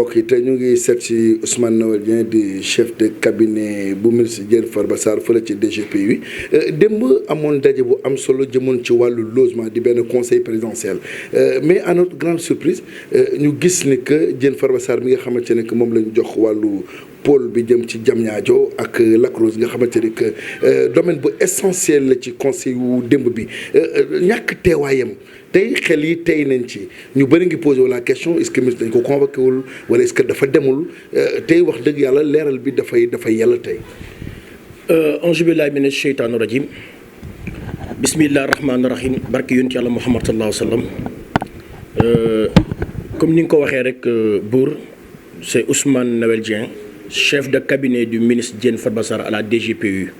mbokk yi tey ñu ngi seet si Ousmane Noël Dieng di chef de cabinet bu ministre Diène Farba Sarr fële ci DGPU démb amoon daje bu am solo jëmoon ci wàllu logement di benn conseil présidentiel mais à notre grande surprise ñu gis ni que Diène Farba Sarr mi nga xamante ne que moom la ñu jox wàllu pôle bi jëm ci Diamniadio ak Lac Rose nga xamante ni que domaine bu essentiel la ci conseil wu démb bi ñàkk teewaayam tey xel yi tey nañ ci ñu bëri ngi posé la question est-ce que ministre dañ ko convoqué wul wala est-ce que dafa demul tey wax dëgg yàlla leeral bi dafay yàlla tey. auzu billaahi mina sheytaani rajiim bismillaahi rahmaani rahiim barke yonent yàlla Muhammad sallallaahu alayhi wa sallam comme ni nga ko waxee rek buur c'est Ousmane Noël Dieng chef de cabinet du ministre Diène Farba Sarr à la DGPU.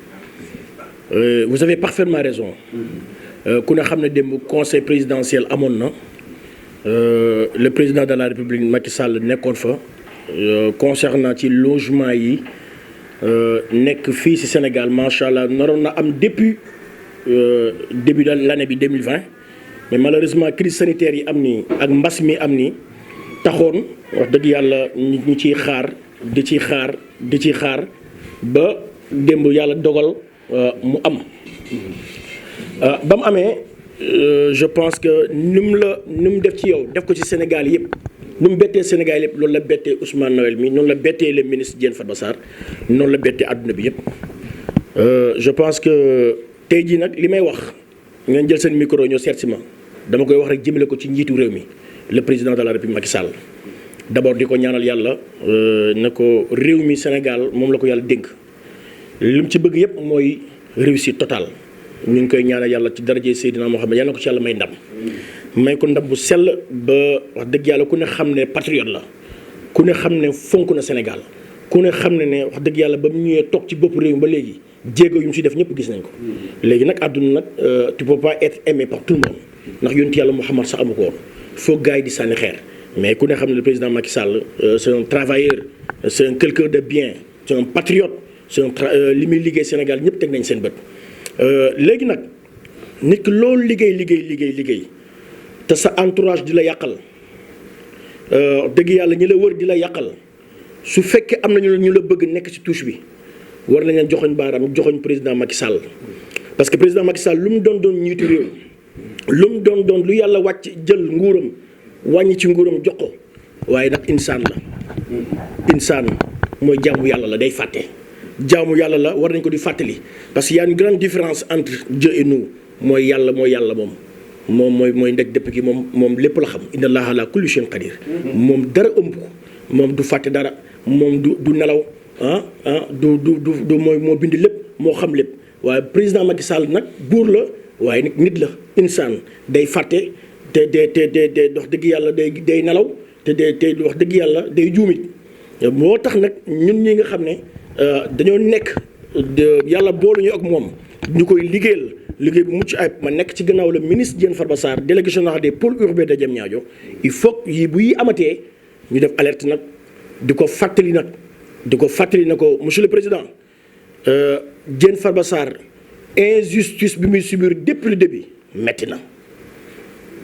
Vous avez parfaitement raison. ku ne xam ne démb conseil présidentiel amoon na le président de la République Macky Sall nekkoon fa concernant ci logement yi nekk fii ci Sénégal macha allah naroon na am depuis début de l'année bi 2020 mais malheureusement crise sanitaire yi am nii ak mbas mi am nii taxoon wax dëgg yàlla ñu ciy xaar di ci xaar ba démb yàlla dogal mu am. ba mu amee je pense que ni mu def ci yow def ko ci Sénégal yëpp ni mu bettee Sénégal yëpp loolu la bettee Ousmane Noël mi noonu la bettee le ministre Diène Farba Sarr noonu la bettee àdduna bi yëpp. je pense que tey jii nag li may wax ngeen jël seen micro ñoo seet si ma dama koy wax rek jëmale ko ci njiitu réew mi le président de la République Macky Sall d'abord di ko ñaanal yàlla ne ko réew mi Sénégal moom la ko yàlla dénk li mu ci bëgg yëpp mooy réussite totale. ñu ngi koy ñaanal yàlla ci daraje Seydina Mohamed yàlla na ko ci yàlla may ndam may ko ndam bu sell ba wax dëgg yàlla ku ne xam ne patriote la ku ne xam ne fonk na Sénégal ku ne xam ne wax dëgg yàlla ba mu ñëwee toog ci bopp réew mi ba léegi jéego yu mu si def ñëpp gis nañ ko. léegi nag àdduna nag tu peux pas être aimé par tout le monde ndax yonent yàlla Mohamed sax amu ko woon foog gars yi di sànni xeer mais ku ne xam ne le président Macky Sall c'est un travailleur c'est un quelqu'un de bien c'est un patriote li muy liggéey Sénégal ñëpp teg nañ seen bët. léegi nag nit ki loolu liggéey te sa entourage di la yàqal dëgg yàlla ñi la wër di la yàqal su fekkee am na ñu la bëgg nekk ci touche bi war nañ leen joxoñ baaraam joxoñ président Macky Sall parce que président Macky Sall lu mu doon ñiitu réew lu mu doon lu yàlla wàcc jël nguuram wàññi ci nguuram jox ko waaye nag insaan mooy jaamu yàlla la day fàtte. jaamu yàlla la war nañ ko di fàttali parce que y a une grande différence entre Dieu et nous mooy yàlla mooy ndeg dëpp gi moom lépp la xam inna allaha ala kulli shay'in qadir moom dara ëmb ko moom du fàtte dara moom du nelaw du mooy moo bind lépp moo xam lépp waaye président Macky Sall nag buur la waaye nag nit la insaan day fàtte te wax dëgg yàlla day nelaw te wax dëgg yàlla day juumit moo tax nag ñun ñi nga xam ne dañoo nekk yàlla booluñu ak moom ñu koy liggéey bu mucc ayib ma nekk ci gannaaw la ministre Diène Farba Sarr délégué général des pôles urbains de Diamniadio il faut bu yi amatee ñu def alerte nag di ko fàttali na ko monsieur le président Diène Farba Sarr injustice bi muy subir depuis le début metti na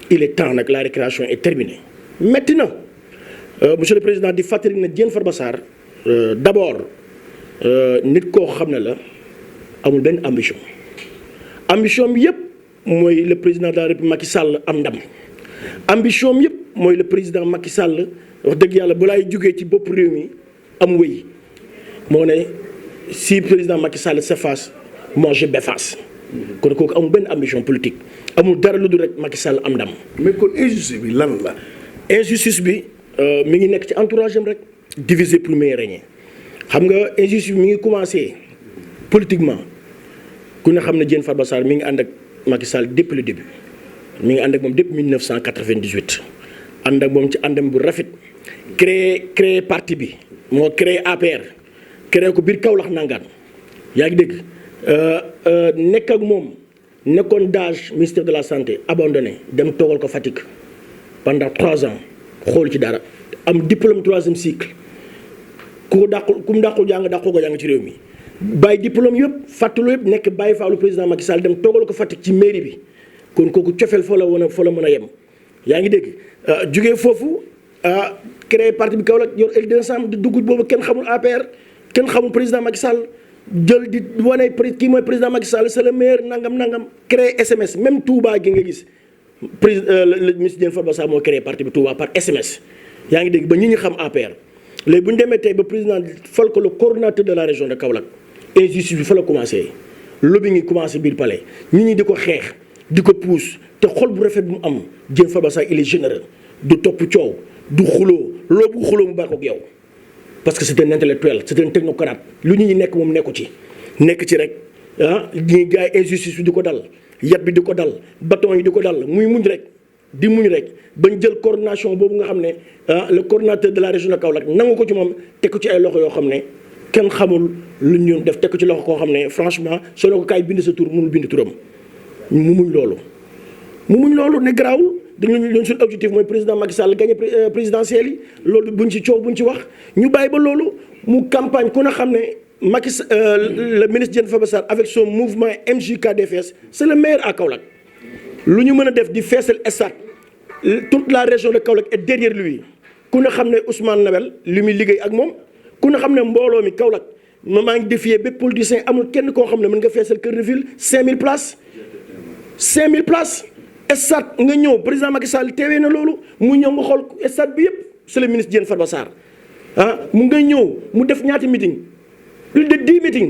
il est temps nag la récréation est terminée metti na monsieur le président di fàttali na Diène Farba Sarr d'abord nit koo xam ne la amul benn ambition bi yëpp mooy le président de la République Macky Sall am ndam ambition bi yëpp mooy le président Macky Sall wax dëgg yàlla bu laay jógee ci bopp réew mi am wéy moo ne si président Macky Sall s'efface moi je m'efface kon kooku amul benn ambition politique amul dara lu dul rek Macky Sall am ndam. mais kon injustice bi lan la. injustice bi mi ngi nekk ci entourage am rek diviser pour mieux régner. xam nga injustice mi ngi commencé politiquement ku ne xam ne Diène Farba Sarr mi ngi ànd ak Macky Sall depuis le début mi ngi ànd ak moom depuis 1998 ànd ak moom ci àndam bu rafet créer parti bi moo créé APR créé ko biir Kaolack nangaan yaa ngi dégg nekk ak moom nekkoon DAGE ministère de la santé abandonné dem toogal ko Fatick pendant 3 ans xool ci dara am diplôme 3e cycle. ku mu dàqul jàng dàqul ko jàng ci réew mi bàyyi diplôme yëpp fàttalu yëpp nekk bàyyi faalu président Macky Sall dem toogal ko Fatick ci mairie bi kon kooku cofeel fa la mën a yem yaa ngi dégg jugee foofu créé parti bi Kaolack yor L200 di dugg boobu kenn xamul APR kenn xamul président Macky Sall jël di wane kii mooy président Macky Sall c'est le meilleur nangam créé SMS même Touba gi nga gis le ministre Diène Farba Sarr moo créé parti bi Touba par SMS yaa ngi dégg ba ñi xam APR léegi bu ñu demee tey ba président fal ko le coordonnateur de la région de Kaolack injustice bi fa la commencé lobby ngi commencé biir palais ñi di ko xeex di ko pousse te xol bu rafet bu mu am Diène Farba Sarr il est généreux du topp coow du xuloo loo bu xuloo mu baax ak yow parce que c'est un intellectuel c'est un technocrate lu ñi nekk moom nekk ci rek ñi gars yi injustice bi di ko dal yat bi di ko dal bâton yi di ko dal muy muñ rek di muñ rek bañ jël coordination boobu nga xam ne le coordonnateur de la région de Kaolack nangu ko ci moom teg ko ci ay loxo yoo xam ne kenn xamul lu ñu def teg ko ci loxo koo xam ne franchement soo ne ko kaay bind sa tur mënul bind turam mu muñ loolu ne garaawul dañu suñu objectif mooy président Macky Sall gagné présidentielle yi loolu buñ ci coow buñ ci wax ñu bàyyi ba loolu mu campagne ku na xam ne Macky le ministre Diène Farba Sarr avec son mouvement MJKDFS c'est le meilleur à Kaolack lu ñu mën a def di feesal stade toute la région de Kaolack est derrière lui ku ne xam ne Ousmane Noël li muy liggéey ak moom ku ne xam ne mbooloo mi Kaolack maa ngi défier bépp politicien amul kenn koo xam ne mën nga feesal cœur de ville 5000 places stade nga ñëw président Macky Sall teewee na loolu mu ñëw nga xool stade bi yëpp c'est le ministre Diène Farba Sarr mu nga ñëw mu def ñaati meeting plus de 10 meeting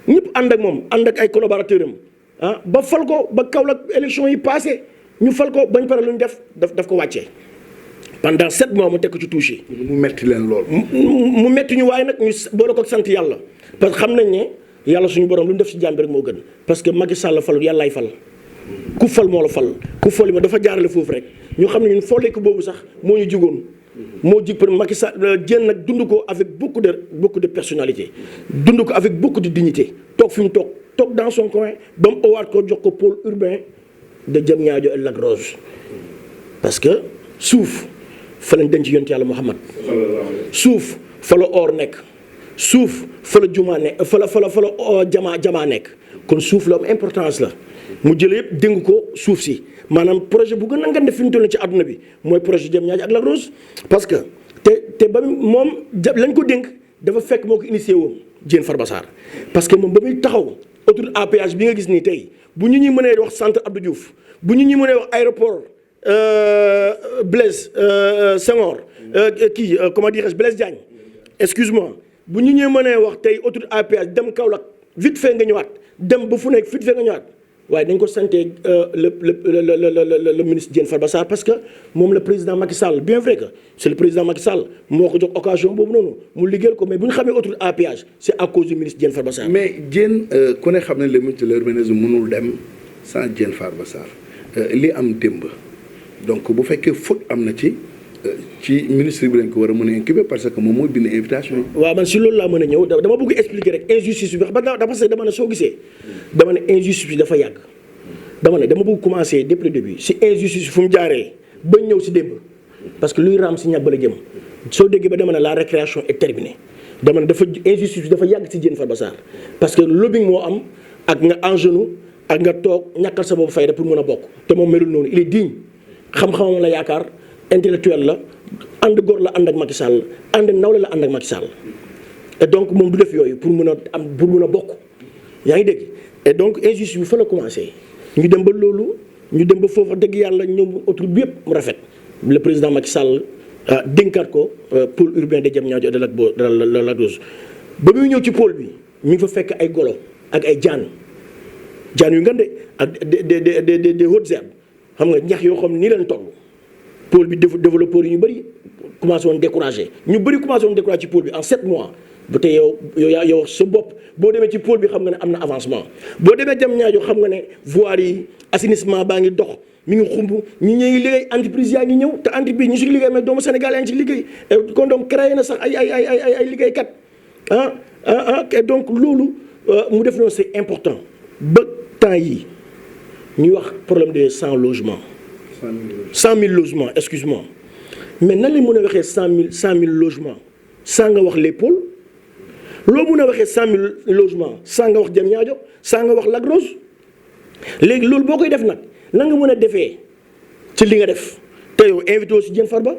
ñëpp ànd ak moom ànd ak ay collaborateurs am ba fal ko ba Kaolack élection yi passé ñu fal ko bañ pare lu ñu daf ko wàccee pendant 7 mois mu teg ko ci touche yi. mu metti leen lool. mu metti ñu waaye nag ñu boole ko sant yàlla parce que xam nañ ne yàlla suñu borom lu ñu def ci jàmm bi rek moo gën parce que Macky Sall falu yàllaay fal. ku fal moo la fal ku fal ma dafa jaarale foofu rek ñu xam ne ñun folleeku boobu sax moo ñu jigoon moo jig pour Macky Sall Diène nag dund ko avec beaucoup de personnalité dund ko avec beaucoup de dignité toog fi mu toog dans son coin ba mu owaat ko jox ko pôle urbain de Diamniadio et Lac Rose parce que suuf fa lañ denc yonent yàlla Muhammad suuf fa la or nekk suuf fa la jumaa nekk fa la jamaa nekk kon suuf la am importance la mu jëlee yëpp dénk ko suuf si maanaam projet bu gën a ngande fi ñu toll ci àdduna bi mooy projet Diamniadio ak Lac Rose parce que te ba moom lañ ko dénk dafa fekk moo ko initié woon Diène Farba Sarr parce que moom ba muy taxaw autoroute à péage bi nga gis nii tey bu ñu ñuy mënee wax centre Abdou Diouf bu ñu ñuy mënee wax aéroport Blaise Senghor comment dirais-je Blaise Diagne excuse-moi bu ñu ñuy mënee wax tey autoroute à péage dem Kaolack vite fait nga ñëwaat dem ba fu nekk vite fait nga ñëwaat waaye dañ ko santé le ministre Diène Farba Sarr parce que moom le président Macky Sall bien vrai que c'est le président Macky Sall moo ko jox occasion boobu noonu mu liggéeyal ko mais bu ñu xamee autoroute à péage c'est à cause du ministre Diène Farba Sarr. mais Diène ku ne xam ne le ministre de l'urbanisme mënul dem sans Diène Farba Sarr li am démb donc bu fekkee faute am na ci ministre bi lañ ko war a mën a incuber parce que moom mooy bind invitation yi. waaw man si loolu laa mën a ñëw dama bëgg expliquer rek injustice bi parce que dama ne soo gisee dama ne injustice bi dafa yàgg dama bëgg commencer depuis le début si injustice fu mu jaaree ba ñëw si démb parce que luy raam si ñàbb la jëm soo déggee ba dama ne la récréation est terminée dama ne dafa injustice bi dafa yàgg si Diène Farba Sarr parce que lobbying moo am ak nga en genou ak nga toog ñàkkal sa boobu fayda pour mën a bokk te moom melul noonu il est digne xam-xamam la yaakaar intellectuel la ànd góor la ànd ak Macky Sall ànd nawle la ànd ak Macky Sall et donc moom du def yooyu pour mën a bokk yaa ngi dégg et donc injustice bi fa la commencé ñu dem ba loolu ñu dem ba foofu dëgg yàlla ñëw autoroute bi yëpp mu rafet le président Macky Sall dénkaat ko pôle urbain de Diamniadio et de Lac Rose ba muy ñëw ci pôle bi mi ngi fa fekk ay golo ak ay jaan yu ngande ak des hautes herbes xam nga ñax yoo xam nii leen toll pôle bi développeurs yi ñu bëri commencé woon découragé ci pôle bi en 7 mois ba tey yow sa bopp boo demee ci pôle bi xam nga ne am na avancement boo demee Diamniadio xam nga ne voirie yi assainissement baa ngi dox mi ngi xumb ñi ngi liggéey entreprise yaa ngi ñëw te entreprise ñi si liggéey mais doomu Sénégal yaa ngi ci liggéey kon donc créé na sax ay liggéeykat et donc loolu mu def noonu c'est important ba temps yi ñuy wax problème de 100 logements 100 000 logements excuse-moi mais nan la mën a waxee 100 000 logements sans nga wax les pôles loo mën a waxee 100 000 logements sans nga wax Diamniadio sans nga wax Lac Rose léegi loolu boo koy def nag la nga mën a defee ci li nga def te yow invité aussi Diène Farba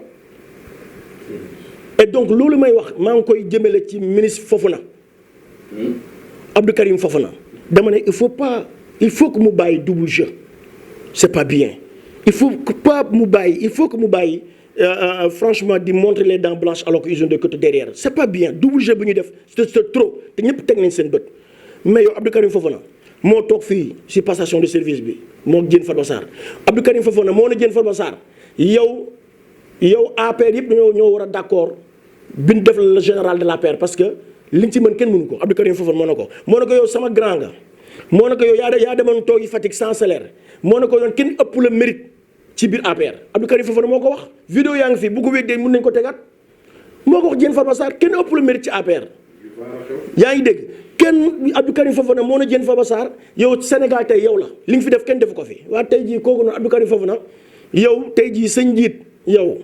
et donc loolu may wax maa ngi koy jëmale ci ministre Fofana Abdou Karim Fofana dama ne il faut que mu bàyyi double jeu c'est pas bien il faut que mu bàyyi franchement di montrer les dents blanches alors qu'ils ont des côtés derrière c'est pas bien double jeu bu ñu def c'est trop te ñëpp teg nañ seen bët mais yow Abdou Karim Fofana moo toog fii ci passation de service bi moo Diène Farba Sarr Abdou Karim Fofana moo ne Diène Farba Sarr yow APR yëpp ñoo war a d'accord bi ñu def la général de l'APR parce que li nga ci mën kenn mënu ko Abdou Karim Fofana moo ne ko yow sama grand nga moo ne ko yow yaa demoon toogi Fatick sans salaire moo ne ko yoon kenn ëpp la mérite ci biir APR Abdou Karim Fofana moo ko wax vidéo yaa ngi fi bu ko weddee mën nañu ko tegaat moo ko wax Diène Farba Sarr kenn ëpp la mérite ci APR yaa ngi dégg kenn Abdou Karim Fofana moo ne Diène Farba Sarr yow Sénégal tey yow la li nga fi def kenn defu ko fi waa tey jii kooku noonu Abdou Karim Fofana yow tey jii sa njiit yow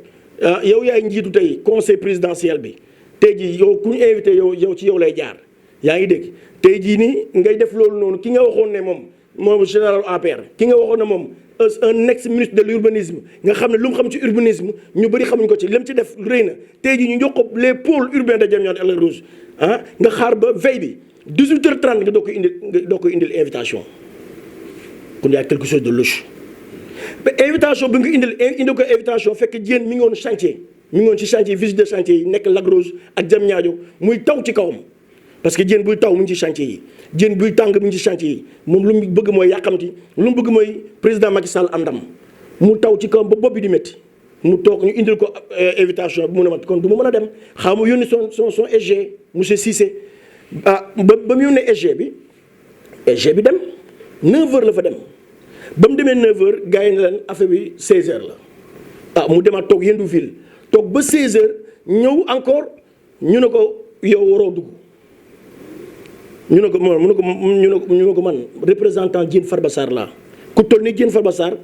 yaay njiitu tey conseil présidentiel bi tey jii yow ku ñu invité yow ci yow lay jaar yaa ngi dégg tey jii nii ngay def loolu noonu ki nga waxoon ne moom général APR ki nga waxoon ne moom un ex ministre de l'urbanisme nga xam ne lu mu xam ci urbanisme ñu bëri xamuñ ko ci lim ci def rëy na tey jii ñu jox ko les pôles urbains de Diamniadio et Lac Rose nga xaar ba veille bi 18h30 nga doo koy indil invitation kon y a quelque chose de louche ba invitation bi nga indi ko invitation fekk Diène mi ngi woon chantier ci chantier visite de chantier yi nekk Lac Rose ak Diamniadio muy taw ci kawam parce que Diène buy taw mu ngi ci chantier yi Diène buy tàng mu ngi ci chantier yi moom lu mu bëgg mooy yàqamti lu mu bëgg mooy président Macky Sall am ndam mu taw ci kawam ba bopp bi di métti mu toog ñu indil ko invitation bi mu ne ma kon du ma mën a dem xaw ma yónni son SG monsieur Cissé ba mu yónnee SG bi dem 9h la fa dem ba mu demee 9h gars yi ne leen affaire bi 16h la mu demaat toog yendu ville toog ba 16h ñëw encore ñu ne ko yow waroo dugg ñu ne ko man représentant Diène Farba Sarr laa ku toll ni Diène Farba Sarr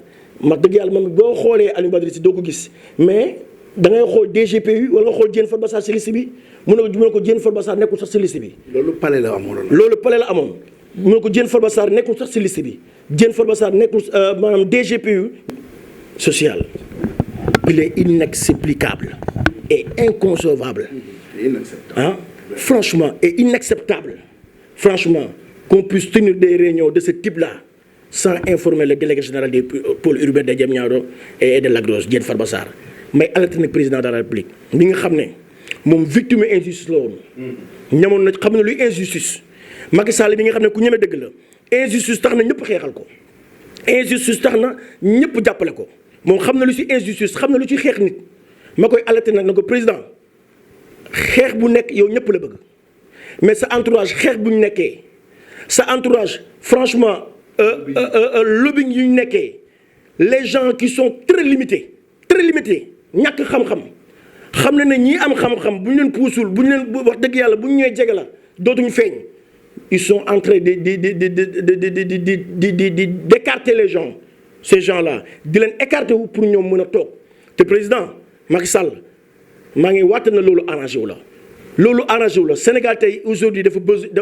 wax dëgg yàlla man boo xoolee Aliou Badara Cissé doo ko gis mais da ngay xool DGPU wala nga xool Diène Farba Sarr ci liste bi mu ne ko Diène Farba Sarr nekkul sax ci liste bi. loolu palais la amoon. mu ne ko Diène Farba Sarr nekkul sax ci liste bi Diène Farba Sarr nekkul maanaam DGPU social. Il est inexplicable et inconcevable. Franchement, et inacceptable. Franchement, qu'on puisse tenir des réunions de ce type-là sans informer le délégué général des pôles urbains de Diamniadio et de Lac Rose, Diène Farba Sarr. Mais alerte na président de la République mi nga xam ne moom victime injustice la woon. ñamoon na xam ne luy injustice. Macky Sall bi nga xam ne ku ñeme dëgg la injustice tax na ñëpp xeexal ko. injustice tax na ñëpp jàppale ko moom xam na lu ci injustice xam na lu ci xeex nit ma koy alerter nag na ko président xeex bu nekk yow ñëpp la bëgg mais sa entourage xeex bu ñu nekkee sa entourage franchement lobbying yu ñu nekkee les gens qui sont très limités ñàkk xam-xam xam na ne ñii am xam-xam bu ñu leen puusul bu ñu leen wax dëgg yàlla bu ñu ñëwee jege la dootuñu feeñ ils sont en train d'écarter les gens ces gens-là di leen écarter wu pour ñoom mën a toog te président Macky Sall maa ngi waat na loolu arrangé wu la Sénégal tey aujourd'hui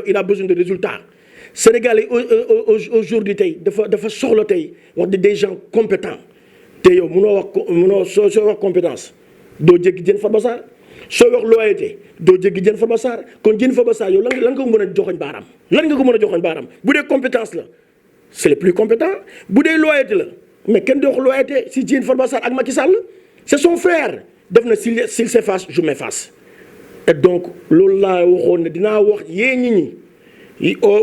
il a besoin de résultats Sénégal yi aujourd'hui tey dafa soxla tey wax des gens compétents te yow soo wax compétence doo jéggi Diène Farba Sarr soo wax loyauté doo jéggi Diène Farba Sarr kon Diène Farba Sarr yow lan nga ko mën a joxoñ baaraam bu dee compétence la c'est le plus compétent bu dee loyauté la mais kenn di wax loyauté si Diène Farba Sarr ak Macky Sall c'est son frère def na s'il s'efface je m'efface et donc loolu laa waxoon ne dinaa wax yee ñi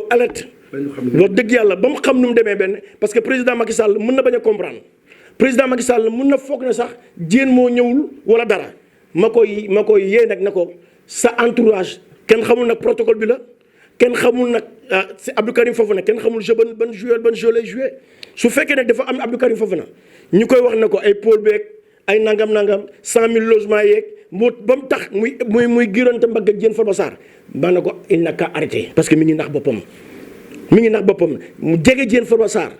alerte wax dëgg yàlla ba mu xam nu mu demee benn parce que président Macky Sall mën na bañ a comprendre président Macky Sall mën na foog ne sax Diène moo ñëwul wala dara ma koy yee nag na ko sa entourage kenn xamul nag protocole bi la kenn xamul nag c'est Abdou Karim Fofana kenn xamul jeu ban jeu lay joué su fekkee nag dafa am Abdou Karim Fofana ñu koy wax na ko ay pôle beeg ay nangam 100 000 logements yeeg moo ba mu tax muy girante mbagg ak Diène Farba Sarr ba na ko il n'a qu'à arrêter parce que mi ngi nax boppam mu jege Diène Farba Sarr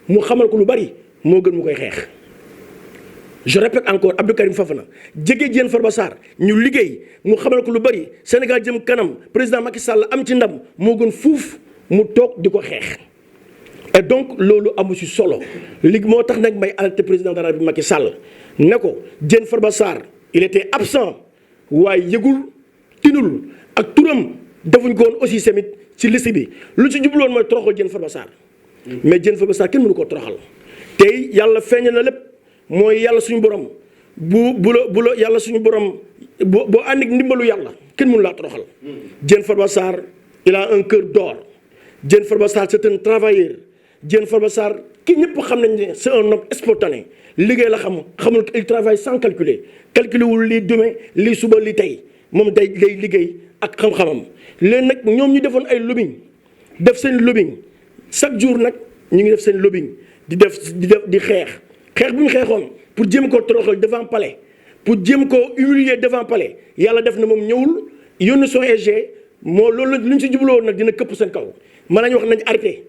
mu xamal ko lu bari moo gën mu koy xeex. je répète encore Abdou Karim Fofana jege Diène Farba Sarr ñu liggéey mu xamal ko lu bari Sénégal jëm kanam président Macky Sall am ci ndam moo gën fuuf mu toog di ko xeex. et donc loolu amu ci solo li moo tax nag may alerter président de la République Macky Sall ne ko Diène Farba Sarr il était absent waaye yëgul tinul ak turam defuñ ko woon aussi tamit ci liste bi lu ci jubloon mooy toroxal Diène Farba Sarr mais Diène Farba Sarr kenn mënu koo toroxal tey yàlla feeñ na lépp mooy yàlla suñu borom bu la yàlla suñu borom boo ànd ak ndimbalu yàlla kenn mënu laa toroxal. Diène Farba Sarr il a un cœur d'or. Diène Farba Sarr c'est un travailleur. Diène Farba Sarr ki ñëpp xam nañ ne c'est un homme spontané liggéey la xamul il travaille sans calculer wul lii demain lii suba lii tey moom day liggéey ak xam-xamam. léegi nag ñoom ñu defoon ay lobbying def seen lobbying chaque jour nag ñu ngi def seen lobbying di xeex bu ñu xeexoon pour jéem koo toroxal devant palais pour jéem koo humilier devant palais yàlla def na moom ñëwul yónni son EG moo loolu lu ñu si jubloo nag dina këpp seen kaw mën nañu wax nañ arrêté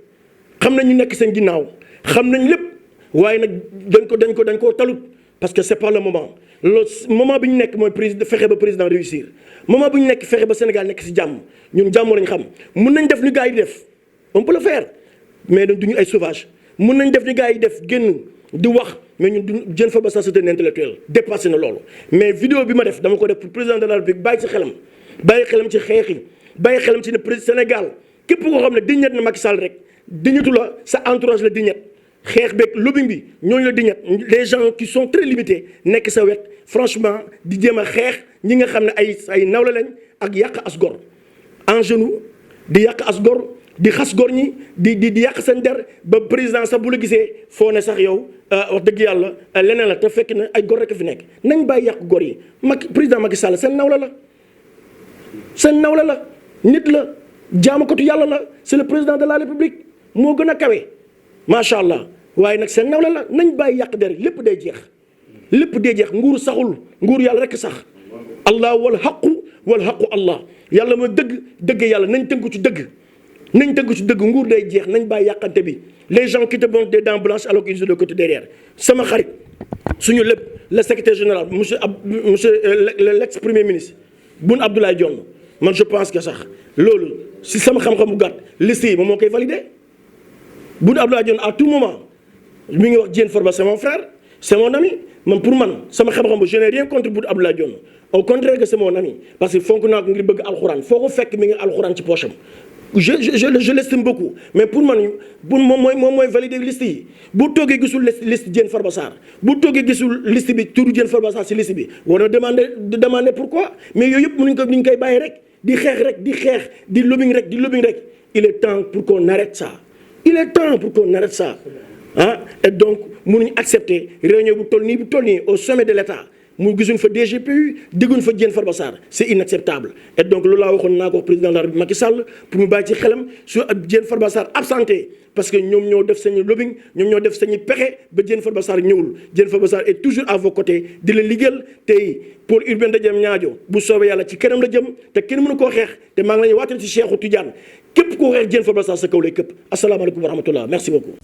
xam nañ ñu nekk seen ginnaaw xam nañ lépp waaye nag dañ koo talut parce que c'est pas le moment loolu moment bi ñu nekk mooy fexe ba président réussir moment bi ñu nekk fexe ba Sénégal nekk si jàmm ñun jàmm lañ xam mun nañ def ni gars yi di def on peut le faire mais duñu ay sauvage mun nañ def ni gars yi def génn di wax mais ñun du Diène Farba Sarr c'est un intellectuel dépassé na loolu mais vidéo bi ma def dama ko def pour président de la République bàyyi ci xelam ci xeex yi bàyyi xelam ci ne président Sénégal képp koo xam ne diñet na Macky Sall rek diñetu la sa entourage la diñet xeex beeg lobbying bi ñooñu la diñet les gens qui sont très limités nekk sa wet franchement di jéem a xeex ñi nga xam ne ay nawle lañ ak yàq as gor en genou di yàq as gor di xas gor ñi di yàq seen der ba président sax bu la gisee foo ne sax yow wax dëgg yàlla leneen la te fekk na ay gor rek fi nekk nañ bàyyi yàq gor yi président Macky Sall seen nawle la nit la jaamakatu yàlla la c'est le président de la République moo gën a kawe macha allah waaye nag seen nawle la nañ bàyyi yàq der lépp day jeex nguur saxul nguur yàlla rek sax allah wal xaqu allah yàlla mooy dëgg yàlla nañ tënku ci dëgg nguur day jeex nañ bàyyi yàqante bi les gens qui te montrent des dents blanches alors qu'ils ont le côté derrière sama xarit suñu lépp le secrétaire général monsieur l'ex premier ministre Boun Abdallah Dionne man je pense que sax loolu si sama xam-xam bu gàtt liste yi moom moo koy validé Boun Abdallah Dionne à tout moment mi ngi wax Diène Farba c'est mon frère c'est mon ami man pour man sama xam-xam bu je n'ai rien contre Boun Abdallah Dionne au contraire que c'est mon ami parce que fonk naa ko ngir bëgg alxuraan foo ko fekk mi ngi alxuraan ci poche am je l'estime beaucoup mais pour man moom mooy valider liste yi bu toogee gisul liste Diène Farba Sarr bu toogee gisul liste bi turu Diène Farba Sarr si liste bi war na demander pourquoi mais yooyu yëpp mënuñ koy bàyyi rek di xeex di lobbying rek il est temps pour qu'on arrête ça et donc mënuñ accepter réunion bu toll nii au sommet de l'État mu gisuñ fa DGPU dégguñ fa Diène Farba Sarr c'est inacceptable et donc loolu laa waxoon naa ko wax président de la République Macky Sall pour mu bàyyi ci xelam su Diène Farba Sarr absenté parce que ñoom ñoo def seen lobbying ñoom ñoo def seen pexe ba Diène Farba Sarr ñëwul Diène Farba Sarr est toujours à vos côtés di la liggéeyal tey pour urbain da jëm ñaajo bu soobee yàlla ci kanam la jëm te kenn mënu koo xeex te maa ngi lay waatal ci Cheikhou Tidiane képp koo xeex Diène Farba Sarr sa kaw lay këpp asalaamaaleykum wa rahmatullah merci beaucoup